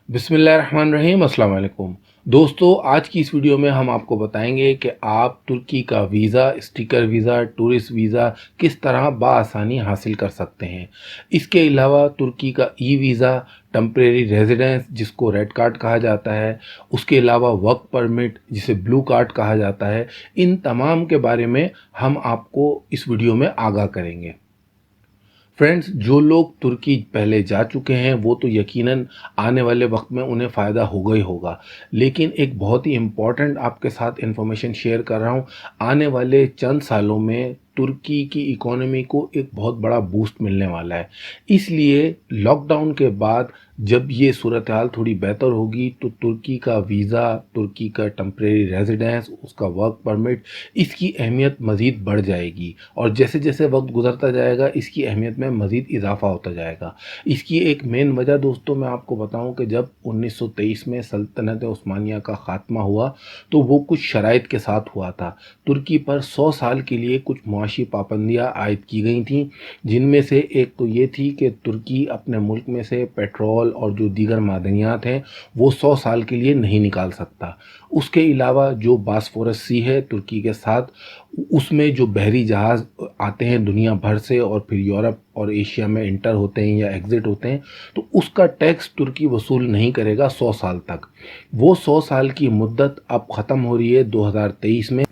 बिस्मिल्लाहिर्रहमानिर्रहीम अस्सलाम वालेकुम। दोस्तों, आज की इस वीडियो में हम आपको बताएंगे कि आप तुर्की का visa, sticker visa, tourist visa किस तरह बआसानी हासिल कर सकते हैं। इसके अलावा तुर्की का ई वीज़ा, टेम्परेरी रेजिडेंस जिसको रेड कार्ड कहा जाता है, उसके अलावा वर्क परमिट जिसे ब्लू कार्ड कहा जाता है, इन तमाम के बारे में हम आपको इस वीडियो में आगाह करेंगे। फ्रेंड्स, जो लोग तुर्की पहले जा चुके हैं वो तो यकीनन आने वाले वक्त में उन्हें फ़ायदा होगा ही होगा, लेकिन एक बहुत ही इम्पॉर्टेंट आपके साथ इन्फॉर्मेशन शेयर कर रहा हूँ। आने वाले चंद सालों में तुर्की की इकोनॉमी को एक बहुत बड़ा बूस्ट मिलने वाला है। इसलिए लॉकडाउन के बाद जब ये सूरत हाल थोड़ी बेहतर होगी तो तुर्की का वीज़ा, तुर्की का टेम्परेरी रेजिडेंस, उसका वर्क परमिट, इसकी अहमियत मज़ीद बढ़ जाएगी और जैसे जैसे वक्त गुजरता जाएगा इसकी अहमियत में मज़ीद इजाफा होता जाएगा। इसकी एक मेन वजह दोस्तों मैं आपको बताऊं कि जब 1923 में सल्तनत उस्मानिया का ख़ात्मा हुआ तो वो कुछ शराइत के साथ हुआ था। तुर्की पर 100 साल के लिए कुछ मुआशी पाबंदियाँ आयद की गई थीं, जिनमें से एक तो ये थी कि तुर्की अपने मुल्क में से पेट्रोल और जो दीगर मादनियात हैं वो 100 साल के लिए नहीं निकाल सकता। उसके अलावा जो बास्फोरस सी है तुर्की के साथ, उसमें जो बहरी जहाज़ आते हैं दुनिया भर से और फिर यूरोप और एशिया में इंटर होते हैं या एग्ज़िट होते हैं, तो उसका टैक्स तुर्की वसूल नहीं करेगा 100 साल तक। वो 100 साल की मुद्दत अब ख़त्म हो रही है 2023 में।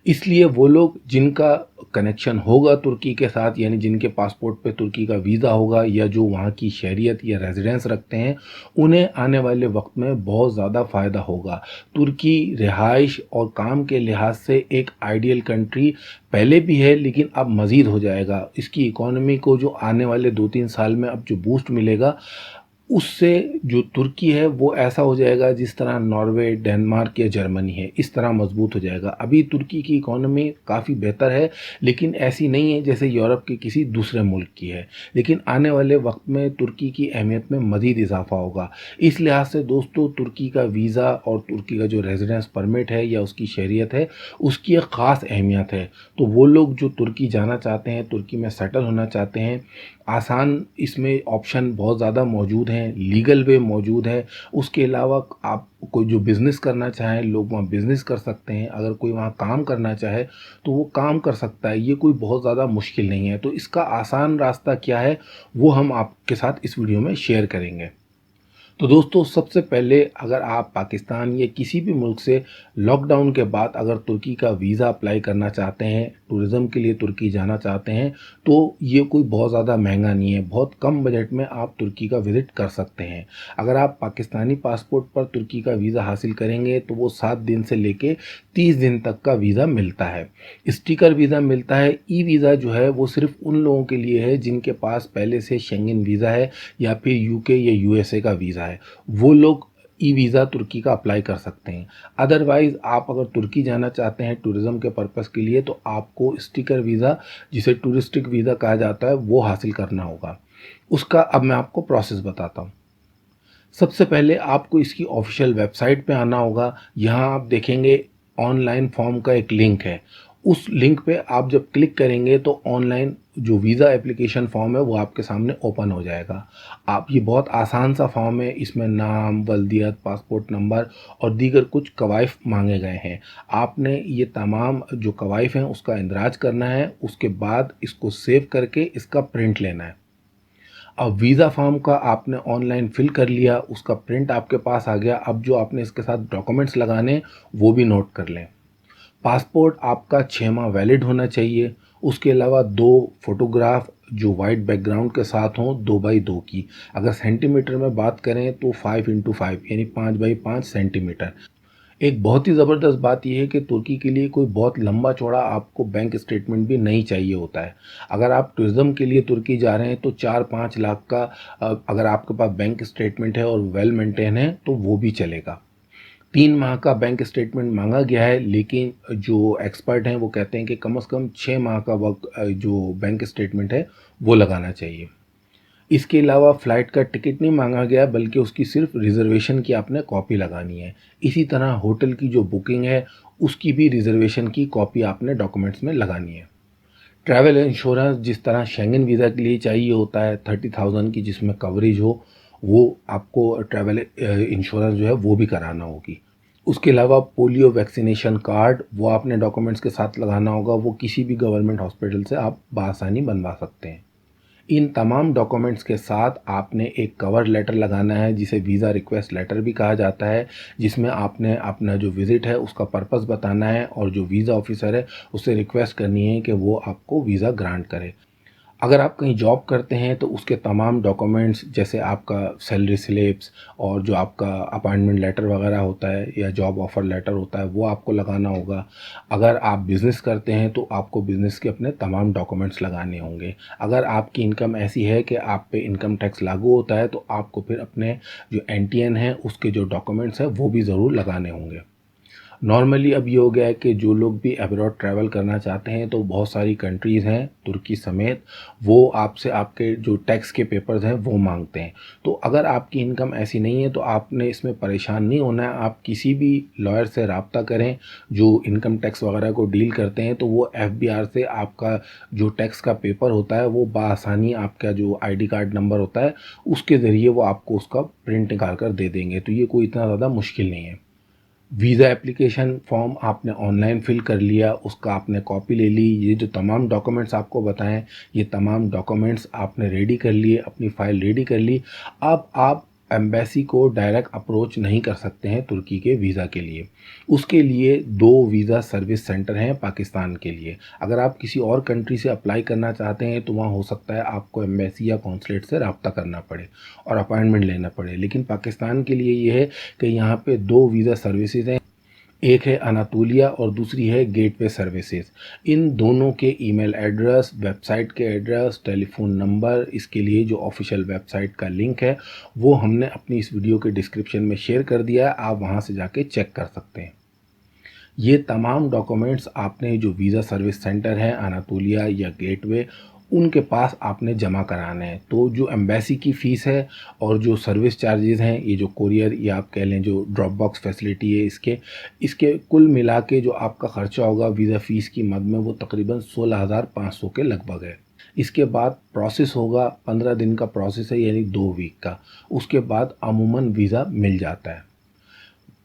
इसलिए वो लोग जिनका कनेक्शन होगा तुर्की के साथ, यानी जिनके पासपोर्ट पे तुर्की का वीज़ा होगा या जो वहाँ की शहरियत या रेजिडेंस रखते हैं, उन्हें आने वाले वक्त में बहुत ज़्यादा फ़ायदा होगा। तुर्की रिहाइश और काम के लिहाज से एक आइडियल कंट्री पहले भी है, लेकिन अब मज़ीद हो जाएगा। इसकी इकॉनमी को जो आने वाले 2-3 साल में अब जो बूस्ट मिलेगा, उससे जो तुर्की है वो ऐसा हो जाएगा जिस तरह नॉर्वे, डेनमार्क या जर्मनी है, इस तरह मजबूत हो जाएगा। अभी तुर्की की इकोनॉमी काफ़ी बेहतर है, लेकिन ऐसी नहीं है जैसे यूरोप के किसी दूसरे मुल्क की है। लेकिन आने वाले वक्त में तुर्की की अहमियत में मज़ीद इजाफा होगा। इस लिहाज से दोस्तों, तुर्की का वीज़ा और तुर्की का जो रेजिडेंस परमिट है या उसकी शहरियत है, उसकी एक ख़ास अहमियत है। तो वो लोग जो तुर्की जाना चाहते हैं, तुर्की में सेटल होना चाहते हैं, आसान इसमें ऑप्शन बहुत ज़्यादा मौजूद हैं, लीगल वे मौजूद है। उसके अलावा आप कोई जो बिज़नेस करना चाहें, लोग वहाँ बिज़नेस कर सकते हैं। अगर कोई वहाँ काम करना चाहे तो वो काम कर सकता है। ये कोई बहुत ज़्यादा मुश्किल नहीं है। तो इसका आसान रास्ता क्या है वो हम आपके साथ इस वीडियो में शेयर करेंगे। तो दोस्तों, सबसे पहले अगर आप पाकिस्तान या किसी भी मुल्क से लॉकडाउन के बाद अगर तुर्की का वीज़ा अप्लाई करना चाहते हैं, टूरिज़म के लिए तुर्की जाना चाहते हैं, तो ये कोई बहुत ज़्यादा महंगा नहीं है। बहुत कम बजट में आप तुर्की का विज़िट कर सकते हैं। अगर आप पाकिस्तानी पासपोर्ट पर तुर्की का वीज़ा हासिल करेंगे तो वो 7 दिन से लेके 30 दिन तक का वीज़ा मिलता है। स्टिकर वीज़ा मिलता है। ई वीज़ा जो है वो सिर्फ उन लोगों के लिए है जिनके पास पहले से शेंगन वीज़ा है या फिर यूके या यूएसए का वीज़ा है। वो लोग ई वीज़ा तुर्की का अप्लाई कर सकते हैं। अदरवाइज़ आप अगर तुर्की जाना चाहते हैं टूरिज़्म के पर्पज़ के लिए तो आपको स्टिकर वीज़ा, जिसे टूरिस्टिक वीज़ा कहा जाता है, वो हासिल करना होगा। उसका अब मैं आपको प्रोसेस बताता हूँ। सबसे पहले आपको इसकी ऑफिशियल वेबसाइट पे आना होगा। यहाँ आप देखेंगे ऑनलाइन फॉर्म का एक लिंक है। उस लिंक पे आप जब क्लिक करेंगे तो ऑनलाइन जो वीज़ा एप्लीकेशन फॉर्म है वो आपके सामने ओपन हो जाएगा। आप ये बहुत आसान सा फॉर्म है। इसमें नाम, वल्दियत, पासपोर्ट नंबर और दीगर कुछ कवायफ मांगे गए हैं। आपने ये तमाम जो कवायफ हैं उसका इंदराज करना है। उसके बाद इसको सेव करके इसका प्रिंट लेना है। अब वीज़ा फॉर्म का आपने ऑनलाइन फिल कर लिया, उसका प्रिंट आपके पास आ गया। अब जो आपने इसके साथ डॉक्यूमेंट्स लगाने वो भी नोट कर लें। पासपोर्ट आपका 6 माह वैलिड होना चाहिए। उसके अलावा 2 फोटोग्राफ जो वाइट बैकग्राउंड के साथ हों, 2x2 की। अगर सेंटीमीटर में बात करें तो 5x5 यानी 5x5 सेंटीमीटर। एक बहुत ही ज़बरदस्त बात यह है कि तुर्की के लिए कोई बहुत लंबा चौड़ा आपको बैंक स्टेटमेंट भी नहीं चाहिए होता है। अगर आप टूरिज़्म के लिए तुर्की जा रहे हैं तो 4-5 लाख का अगर आपके पास बैंक स्टेटमेंट है और वेल मेंटेन है तो वो भी चलेगा। 3 माह का बैंक स्टेटमेंट मांगा गया है, लेकिन जो एक्सपर्ट हैं वो कहते हैं कि कम से कम 6 माह का वक्त जो बैंक स्टेटमेंट है वो लगाना चाहिए। इसके अलावा फ़्लाइट का टिकट नहीं मांगा गया, बल्कि उसकी सिर्फ रिज़र्वेशन की आपने कॉपी लगानी है। इसी तरह होटल की जो बुकिंग है उसकी भी रिज़र्वेशन की कॉपी आपने डॉक्यूमेंट्स में लगानी है। ट्रैवल इंश्योरेंस जिस तरह शेंगन वीज़ा के लिए चाहिए होता है 30,000 की, जिसमें कवरेज हो, वो आपको ट्रैवल इंश्योरेंस जो है वो भी कराना होगी। उसके अलावा पोलियो वैक्सीनेशन कार्ड वो आपने डॉक्यूमेंट्स के साथ लगाना होगा, वो किसी भी गवर्नमेंट हॉस्पिटल से आप बआसानी बनवा सकते हैं। इन तमाम डॉक्यूमेंट्स के साथ आपने एक कवर लेटर लगाना है जिसे वीज़ा रिक्वेस्ट लेटर भी कहा जाता है, जिसमें आपने अपना जो विज़िट है उसका पर्पस बताना है और जो वीज़ा ऑफिसर है उससे रिक्वेस्ट करनी है कि वो आपको वीज़ा ग्रांट करे। अगर आप कहीं जॉब करते हैं तो उसके तमाम डॉक्यूमेंट्स जैसे आपका सैलरी स्लिप्स और जो आपका अपॉइंटमेंट लेटर वगैरह होता है या जॉब ऑफ़र लेटर होता है वो आपको लगाना होगा। अगर आप बिज़नेस करते हैं तो आपको बिज़नेस के अपने तमाम डॉक्यूमेंट्स लगाने होंगे। अगर आपकी इनकम ऐसी है कि आप पे इनकम टैक्स लागू होता है तो आपको फिर अपने जो एनटीएन है उसके जो डॉक्यूमेंट्स हैं वो भी ज़रूर लगाने होंगे। नॉर्मली अब ये हो गया है कि जो लोग भी अब्रॉड ट्रैवल करना चाहते हैं तो बहुत सारी कंट्रीज़ हैं तुर्की समेत, वो आपसे आपके जो टैक्स के पेपर्स हैं वो मांगते हैं। तो अगर आपकी इनकम ऐसी नहीं है तो आपने इसमें परेशान नहीं होना है। आप किसी भी लॉयर से रब्ता करें जो इनकम टैक्स वगैरह को डील करते हैं, तो वो एफबीआर से आपका जो टैक्स का पेपर होता है वो बआसानी आपका जो आईडी कार्ड नंबर होता है उसके ज़रिए वो आपको उसका प्रिंट निकाल कर दे देंगे। तो ये कोई इतना ज़्यादा मुश्किल नहीं है। वीज़ा एप्लीकेशन फॉर्म आपने ऑनलाइन फिल कर लिया, उसका आपने कॉपी ले ली। ये जो तमाम डॉक्यूमेंट्स आपको बताएं, ये तमाम डॉक्यूमेंट्स आपने रेडी कर लिए, अपनी फ़ाइल रेडी कर ली। अब आप एम्बेसी को डायरेक्ट अप्रोच नहीं कर सकते हैं तुर्की के वीज़ा के लिए। उसके लिए दो वीज़ा सर्विस सेंटर हैं पाकिस्तान के लिए। अगर आप किसी और कंट्री से अप्लाई करना चाहते हैं तो वहाँ हो सकता है आपको एम्बेसी या कॉन्सुलेट से रब्ता करना पड़े और अपॉइंटमेंट लेना पड़े। लेकिन पाकिस्तान के लिए ये है कि यहाँ पे दो वीज़ा सर्विसेज हैं, एक है अनातोलिया और दूसरी है गेटवे सर्विसेज। इन दोनों के ईमेल एड्रेस, वेबसाइट के एड्रेस, टेलीफोन नंबर, इसके लिए जो ऑफिशियल वेबसाइट का लिंक है वो हमने अपनी इस वीडियो के डिस्क्रिप्शन में शेयर कर दिया है, आप वहाँ से जाके चेक कर सकते हैं। ये तमाम डॉक्यूमेंट्स आपने जो वीज़ा सर्विस सेंटर है अनातोलिया या गेटवे उनके पास आपने जमा कराना है। तो जो एम्बेसी की फ़ीस है और जो सर्विस चार्जेस हैं, ये जो कोरियर या आप कह लें जो ड्रॉप बॉक्स फैसिलिटी है, इसके कुल मिला के जो आपका ख़र्चा होगा वीज़ा फ़ीस की मद में वो तकरीबन 16,500 के लगभग है। इसके बाद प्रोसेस होगा, 15 दिन का प्रोसेस है यानी 2 वीक का। उसके बाद अमूमन वीज़ा मिल जाता है।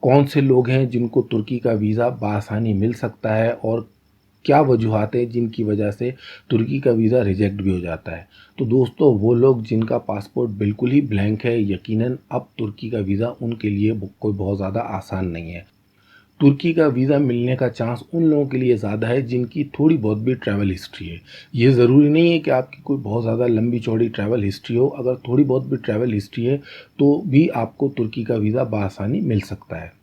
कौन से लोग हैं जिनको तुर्की का वीज़ा बआसानी मिल सकता है और क्या वजूहात हैं जिनकी वजह से तुर्की का वीज़ा रिजेक्ट भी हो जाता है। तो दोस्तों, वो लोग जिनका पासपोर्ट बिल्कुल ही ब्लैंक है, यकीनन अब तुर्की का वीज़ा उनके लिए कोई बहुत ज़्यादा आसान नहीं है। तुर्की का वीज़ा मिलने का चांस उन लोगों के लिए ज़्यादा है जिनकी थोड़ी बहुत भी ट्रैवल हिस्ट्री है। ये ज़रूरी नहीं है कि आपकी कोई बहुत ज़्यादा लंबी चौड़ी ट्रैवल हिस्ट्री हो। अगर थोड़ी बहुत भी ट्रैवल हिस्ट्री है तो भी आपको तुर्की का वीज़ा बआसानी मिल सकता है।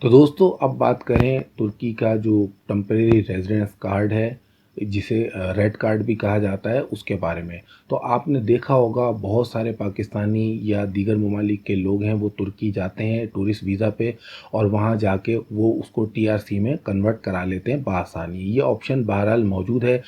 तो दोस्तों, अब बात करें तुर्की का जो टेम्परेरी रेजिडेंस कार्ड है, जिसे रेड कार्ड भी कहा जाता है, उसके बारे में। तो आपने देखा होगा बहुत सारे पाकिस्तानी या दीगर ममालिक के लोग हैं वो तुर्की जाते हैं टूरिस्ट वीज़ा पे और वहाँ जाके वो उसको टीआरसी में कन्वर्ट करा लेते हैं बआसानी। ये ऑप्शन बहरहाल मौजूद है।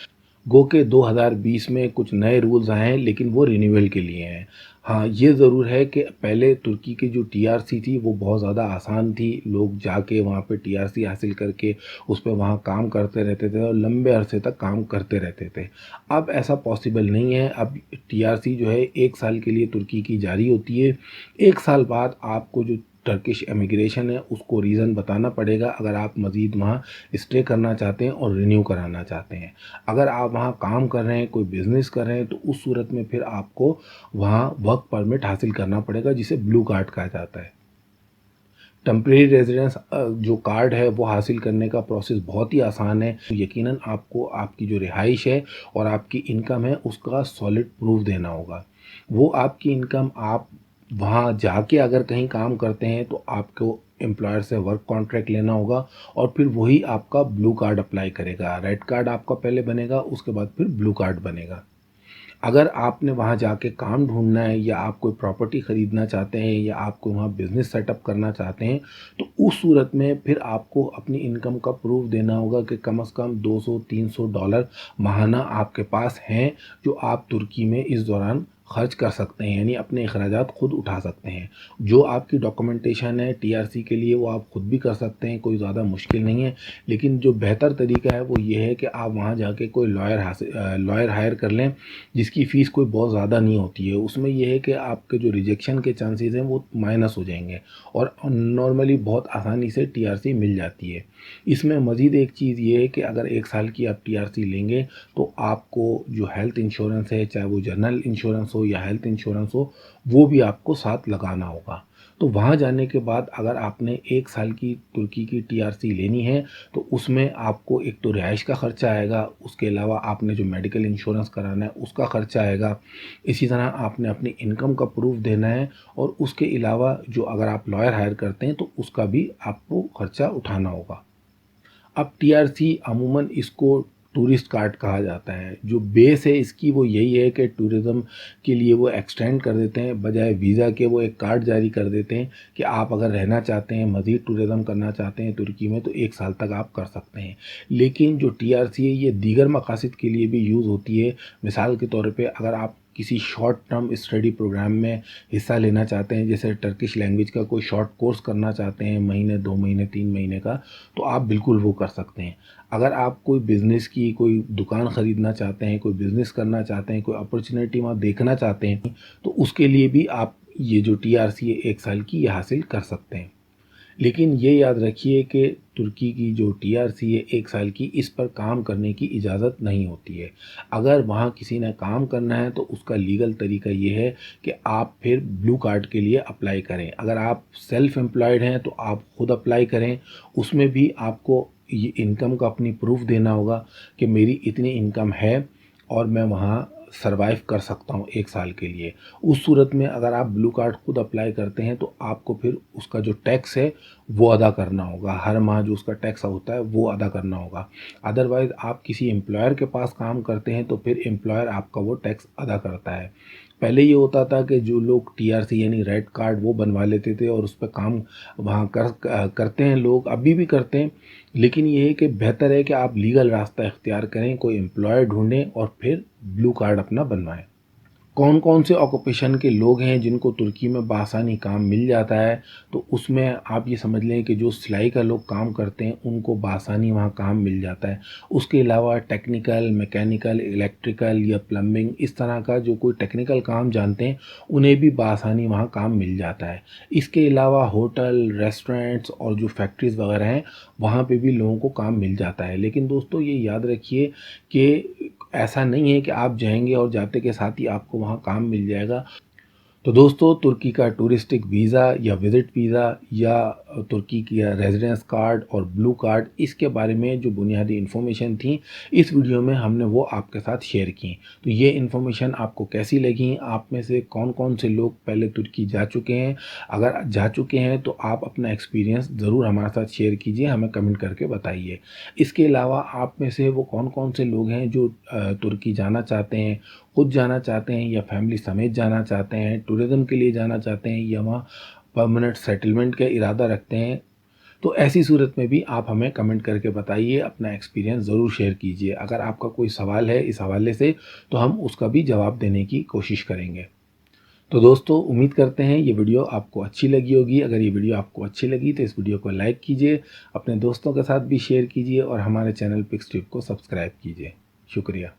गो के 2020 में कुछ नए रूल्स आए हैं लेकिन वो रिन्यूअल के लिए हैं। हाँ, ये ज़रूर है कि पहले तुर्की की जो टीआरसी थी वो बहुत ज़्यादा आसान थी। लोग जाके वहाँ पे टीआरसी हासिल करके उस पे वहाँ काम करते रहते थे और लंबे अरसे तक काम करते रहते थे। अब ऐसा पॉसिबल नहीं है। अब टीआरसी जो है 1 साल के लिए तुर्की की जारी होती है। 1 साल बाद आपको जो टर्किश इमिग्रेशन है उसको रीज़न बताना पड़ेगा अगर आप मज़ीद वहाँ स्टे करना चाहते हैं और रिन्यू कराना चाहते हैं। अगर आप वहाँ काम कर रहे हैं, कोई बिज़नेस कर रहे हैं, तो उस सूरत में फिर आपको वहाँ वर्क परमिट हासिल करना पड़ेगा जिसे ब्लू कार्ड कहा जाता है। टेम्परेरी रेजिडेंस जो कार्ड है वो हासिल करने का प्रोसेस बहुत ही आसान है। यकीनन आपको आपकी जो रिहाइश है और आपकी इनकम है उसका सॉलिड प्रूफ देना होगा। वो आपकी इनकम आप वहाँ जाके अगर कहीं काम करते हैं तो आपको एम्प्लॉयर से वर्क कॉन्ट्रैक्ट लेना होगा और फिर वही आपका ब्लू कार्ड अप्लाई करेगा। रेड कार्ड आपका पहले बनेगा, उसके बाद फिर ब्लू कार्ड बनेगा। अगर आपने वहाँ जाके काम ढूंढना है या आप कोई प्रॉपर्टी ख़रीदना चाहते हैं या आपको वहाँ बिज़नेस सेटअप करना चाहते हैं तो उस सूरत में फिर आपको अपनी इनकम का प्रूफ देना होगा कि कम से कम $200-300 माहाना आपके पास हैं जो आप तुर्की में इस दौरान खर्च कर सकते हैं, यानी अपने अखराजात खुद उठा सकते हैं। जो आपकी डॉक्यूमेंटेशन है टीआरसी के लिए वो आप खुद भी कर सकते हैं, कोई ज़्यादा मुश्किल नहीं है। लेकिन जो बेहतर तरीका है वो ये है कि आप वहाँ जाके कोई लॉयर हायर कर लें, जिसकी फ़ीस कोई बहुत ज़्यादा नहीं होती है। उसमें यह है कि आपके जो रिजेक्शन के चांसेस हैं वो माइनस हो जाएंगे और नॉर्मली बहुत आसानी से टीआरसी मिल जाती है। इसमें मज़ीद एक चीज़ ये है कि अगर 1 साल की आप टीआरसी लेंगे तो आपको जो हेल्थ इंश्योरेंस है, चाहे वो जनरल इंश्योरेंस हो या हेल्थ इंश्योरेंस हो, वो भी आपको साथ लगाना होगा। तो वहाँ जाने के बाद अगर आपने 1 साल की तुर्की की टीआरसी लेनी है तो उसमें आपको एक तो रिहाइश का ख़र्चा आएगा, उसके अलावा आपने जो मेडिकल इंश्योरेंस कराना है उसका ख़र्चा आएगा। इसी तरह आपने अपनी इनकम का प्रूफ देना है और उसके अलावा जो अगर आप लॉयर हायर करते हैं तो उसका भी आपको ख़र्चा उठाना होगा। अब टीआरसी अमूमन इसको टूरिस्ट कार्ड कहा जाता है। जो बेस है इसकी वो यही है कि टूरिज़्म के लिए वो एक्सटेंड कर देते हैं, बजाय वीज़ा के वो एक कार्ड जारी कर देते हैं कि आप अगर रहना चाहते हैं, मज़ीद टूरिज़्म करना चाहते हैं तुर्की में तो 1 साल तक आप कर सकते हैं। लेकिन जो टीआरसी है ये दीगर मकासद के लिए भी यूज़ होती है। मिसाल के तौर पे अगर आप किसी शॉर्ट टर्म स्टडी प्रोग्राम में हिस्सा लेना चाहते हैं, जैसे टर्किश लैंग्वेज का कोई शॉर्ट कोर्स करना चाहते हैं, महीने 2 महीने 3 महीने का, तो आप बिल्कुल वो कर सकते हैं। अगर आप कोई बिज़नेस की कोई दुकान ख़रीदना चाहते हैं, कोई बिज़नेस करना चाहते हैं, कोई अपॉर्चुनिटी वहाँ देखना चाहते हैं, तो उसके लिए भी आप ये जो टीआरसी है 1 साल की ये हासिल कर सकते हैं। लेकिन ये याद रखिए कि तुर्की की जो टीआरसी है 1 साल की, इस पर काम करने की इजाज़त नहीं होती है। अगर वहाँ किसी ने काम करना है तो उसका लीगल तरीका ये है कि आप फिर ब्लू कार्ड के लिए अप्लाई करें। अगर आप सेल्फ़ एम्प्लॉयड हैं तो आप खुद अप्लाई करें। उसमें भी आपको ये इनकम का अपनी प्रूफ देना होगा कि मेरी इतनी इनकम है और मैं वहाँ सर्वाइव कर सकता हूँ 1 साल के लिए। उस सूरत में अगर आप ब्लू कार्ड खुद अप्लाई करते हैं तो आपको फिर उसका जो टैक्स है वो अदा करना होगा। हर माह जो उसका टैक्स होता है वो अदा करना होगा। अदरवाइज़ आप किसी एम्प्लॉयर के पास काम करते हैं तो फिर एम्प्लॉयर आपका वो टैक्स अदा करता है। पहले ये होता था कि जो लोग टीआरसी यानी रेड कार्ड वो बनवा लेते थे और उस पे काम वहाँ करते हैं लोग, अभी भी करते हैं। लेकिन ये है कि बेहतर है कि आप लीगल रास्ता इख्तियार करें, कोई एम्प्लॉयर ढूंढें और फिर ब्लू कार्ड अपना बनवाएं। कौन कौन से ऑक्यूपेशन के लोग हैं जिनको तुर्की में बआसानी काम मिल जाता है, तो उसमें आप ये समझ लें कि जो सिलाई का लोग काम करते हैं उनको बआसानी वहाँ काम मिल जाता है। उसके अलावा टेक्निकल, मैकेनिकल, इलेक्ट्रिकल या प्लम्बिंग इस तरह का जो कोई टेक्निकल काम जानते हैं उन्हें भी बआसानी वहाँ काम मिल जाता है। इसके अलावा होटल, रेस्टोरेंट्स और जो फैक्ट्रीज़ वगैरह हैं वहाँ पे भी लोगों को काम मिल जाता है। लेकिन दोस्तों ये याद रखिए कि ऐसा नहीं है कि आप जाएंगे और जाते के साथ ही आपको वहाँ काम मिल जाएगा। तो दोस्तों तुर्की का टूरिस्टिक वीज़ा या विज़िट वीज़ा या तुर्की की रेजिडेंस कार्ड और ब्लू कार्ड, इसके बारे में जो बुनियादी इन्फॉर्मेशन थी इस वीडियो में हमने वो आपके साथ शेयर की। तो ये इन्फॉर्मेशन आपको कैसी लगी? आप में से कौन कौन से लोग पहले तुर्की जा चुके हैं? अगर जा चुके हैं तो आप अपना एक्सपीरियंस ज़रूर हमारे साथ शेयर कीजिए, हमें कमेंट करके बताइए। इसके अलावा आप में से वो कौन कौन से लोग हैं जो तुर्की जाना चाहते हैं, खुद जाना चाहते हैं या फैमिली समेत जाना चाहते हैं, टूरिज़्म के लिए जाना चाहते हैं या वहाँ परमानेंट सेटलमेंट का इरादा रखते हैं? तो ऐसी सूरत में भी आप हमें कमेंट करके बताइए, अपना एक्सपीरियंस ज़रूर शेयर कीजिए। अगर आपका कोई सवाल है इस हवाले से तो हम उसका भी जवाब देने की कोशिश करेंगे। तो दोस्तों उम्मीद करते हैं ये वीडियो आपको अच्छी लगी होगी। अगर ये वीडियो आपको अच्छी लगी तो इस वीडियो को लाइक कीजिए, अपने दोस्तों के साथ भी शेयर कीजिए और हमारे चैनल पिक्स ट्यूब को सब्सक्राइब कीजिए। शुक्रिया।